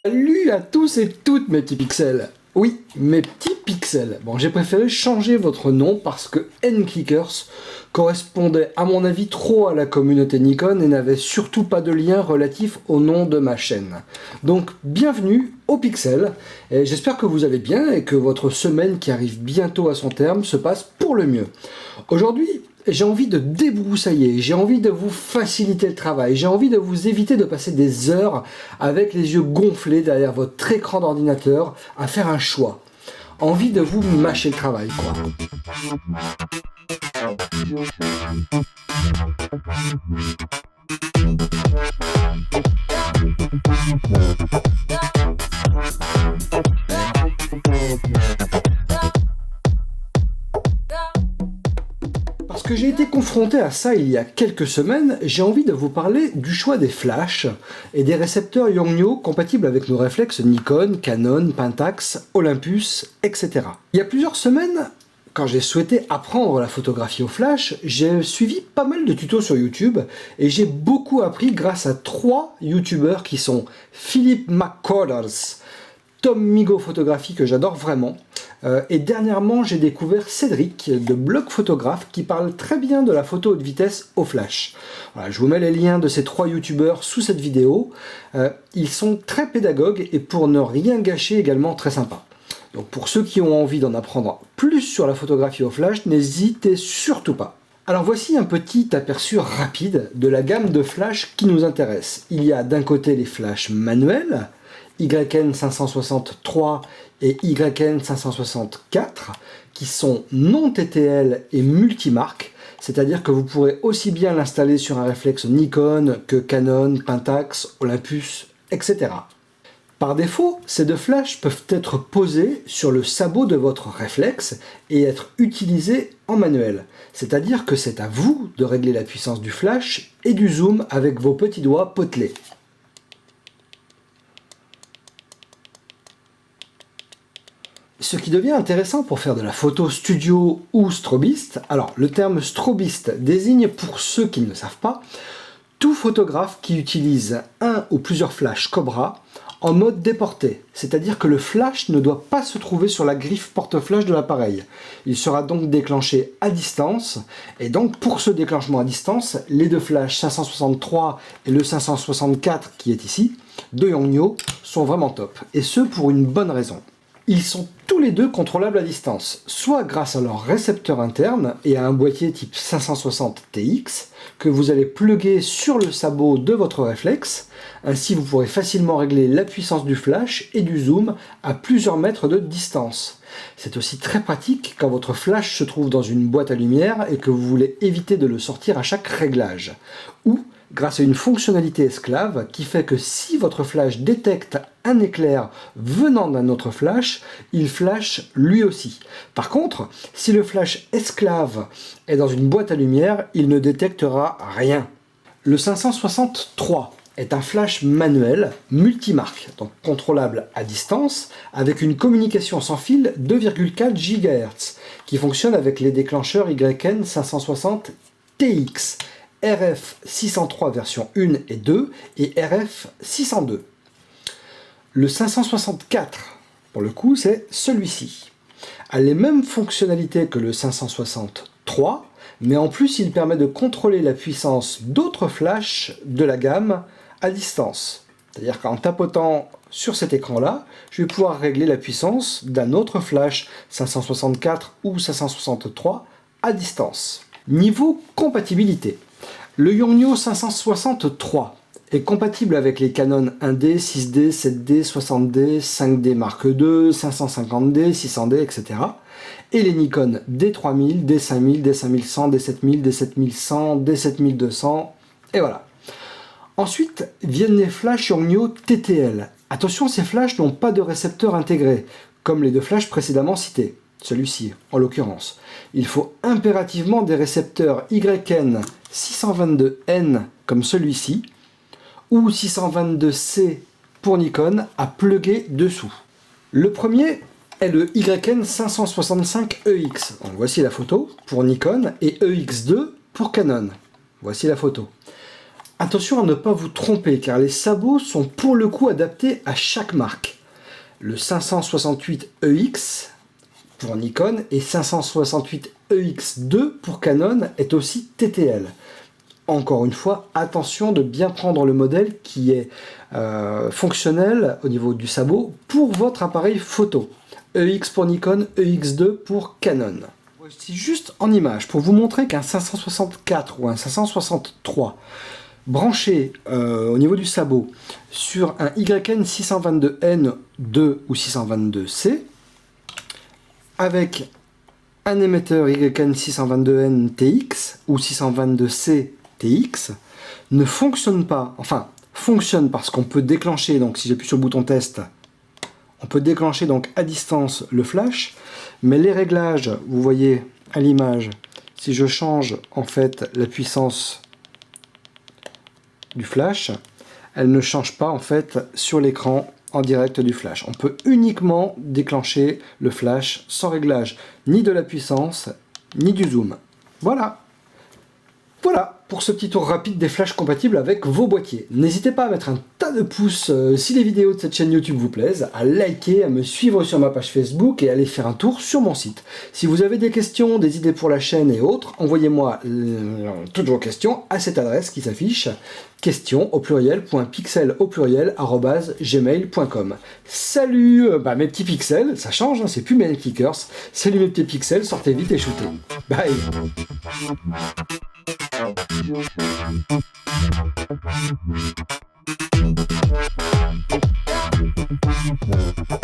Salut à tous et toutes mes petits pixels. Oui, mes petits pixels. Bon, j'ai préféré changer votre nom parce que N-Clickers correspondait à mon avis trop à la communauté Nikon et n'avait surtout pas de lien relatif au nom de ma chaîne. Donc, bienvenue au Pixel, et j'espère que vous allez bien et que votre semaine qui arrive bientôt à son terme se passe pour le mieux. Aujourd'hui, j'ai envie de débroussailler, j'ai envie de vous faciliter le travail, j'ai envie de vous éviter de passer des heures avec les yeux gonflés derrière votre écran d'ordinateur à faire un choix. Envie de vous mâcher le travail, quoi. Parce que j'ai été confronté à ça il y a quelques semaines, j'ai envie de vous parler du choix des flashs et des récepteurs Yongnuo compatibles avec nos réflexes Nikon, Canon, Pentax, Olympus, etc. Il y a plusieurs semaines, quand j'ai souhaité apprendre la photographie au flash, j'ai suivi pas mal de tutos sur YouTube et j'ai beaucoup appris grâce à 3 youtubeurs qui sont Philippe McCorders, Tom Migo Photographie que j'adore vraiment, et dernièrement j'ai découvert Cédric de Blog Photographe qui parle très bien de la photo haute vitesse au flash. Voilà, je vous mets les liens de ces 3 youtubeurs sous cette vidéo. Ils sont très pédagogues et pour ne rien gâcher également très sympas. Donc pour ceux qui ont envie d'en apprendre plus sur la photographie au flash, n'hésitez surtout pas. Alors voici un petit aperçu rapide de la gamme de flash qui nous intéresse. Il y a d'un côté les flashs manuels, YN563 et YN564, qui sont non TTL et multimarques, c'est-à-dire que vous pourrez aussi bien l'installer sur un réflexe Nikon que Canon, Pentax, Olympus, etc. Par défaut, ces deux flashs peuvent être posés sur le sabot de votre réflexe et être utilisés en manuel. C'est-à-dire que c'est à vous de régler la puissance du flash et du zoom avec vos petits doigts potelés. Ce qui devient intéressant pour faire de la photo studio ou strobiste, alors le terme strobiste désigne, pour ceux qui ne le savent pas, tout photographe qui utilise un ou plusieurs flashs Cobra en mode déporté, c'est-à-dire que le flash ne doit pas se trouver sur la griffe porte-flash de l'appareil. Il sera donc déclenché à distance, et donc pour ce déclenchement à distance, les deux flashs 563 et le 564 qui est ici, de Yongnuo, sont vraiment top, et ce pour une bonne raison. Ils sont tous les deux contrôlables à distance, soit grâce à leur récepteur interne et à un boîtier type 560 TX que vous allez plugger sur le sabot de votre réflexe. Ainsi vous pourrez facilement régler la puissance du flash et du zoom à plusieurs mètres de distance. C'est aussi très pratique quand votre flash se trouve dans une boîte à lumière et que vous voulez éviter de le sortir à chaque réglage. Ou grâce à une fonctionnalité esclave qui fait que si votre flash détecte un éclair venant d'un autre flash, il flash lui aussi. Par contre, si le flash esclave est dans une boîte à lumière, il ne détectera rien. Le 563 est un flash manuel multimarque, donc contrôlable à distance, avec une communication sans fil 2,4 GHz, qui fonctionne avec les déclencheurs YN 560 TX. RF 603 version 1 et 2 et RF 602. Le 564, pour le coup, c'est celui-ci. A les mêmes fonctionnalités que le 563, mais en plus il permet de contrôler la puissance d'autres flashs de la gamme à distance. C'est-à-dire qu'en tapotant sur cet écran-là, je vais pouvoir régler la puissance d'un autre flash 564 ou 563 à distance. Niveau compatibilité. Le Yongnuo 563 est compatible avec les Canon 1D, 6D, 7D, 60D, 5D Mark II, 550D, 600D, etc. Et les Nikon D3000, D5000, D5100, D7000, D7100, D7200, et voilà. Ensuite viennent les flashs Yongnuo TTL. Attention, ces flashs n'ont pas de récepteur intégré, comme les deux flashs précédemment cités. Celui-ci, en l'occurrence. Il faut impérativement des récepteurs YN 622N comme celui-ci, ou 622C pour Nikon à plugger dessous. Le premier est le YN565EX. Donc voici la photo pour Nikon, et EX2 pour Canon. Voici la photo. Attention à ne pas vous tromper, car les sabots sont pour le coup adaptés à chaque marque. Le 568EX pour Nikon et 568EX2 pour Canon est aussi TTL. Encore une fois, attention de bien prendre le modèle qui est fonctionnel au niveau du sabot pour votre appareil photo. EX pour Nikon, EX2 pour Canon. Voici juste en image pour vous montrer qu'un 564 ou un 563 branché au niveau du sabot sur un YN 622N2 ou 622C avec un émetteur YN 622N TX ou 622C TX ne fonctionne pas, enfin fonctionne parce qu'on peut déclencher, donc si j'appuie sur le bouton test, on peut déclencher donc à distance le flash, mais les réglages, vous voyez à l'image, si je change en fait la puissance du flash, elle ne change pas en fait sur l'écran en direct du flash. On peut uniquement déclencher le flash sans réglage ni de la puissance ni du zoom. Voilà. Voilà pour ce petit tour rapide des flashs compatibles avec vos boîtiers. N'hésitez pas à mettre un tas de pouces si les vidéos de cette chaîne YouTube vous plaisent, à liker, à me suivre sur ma page Facebook et à aller faire un tour sur mon site. Si vous avez des questions, des idées pour la chaîne et autres, envoyez-moi toutes vos questions à cette adresse qui s'affiche, questions@gmail.com. Salut mes petits pixels, ça change, hein, c'est plus mes clickers. Salut mes petits pixels, sortez vite et shootez. Bye. Thank you.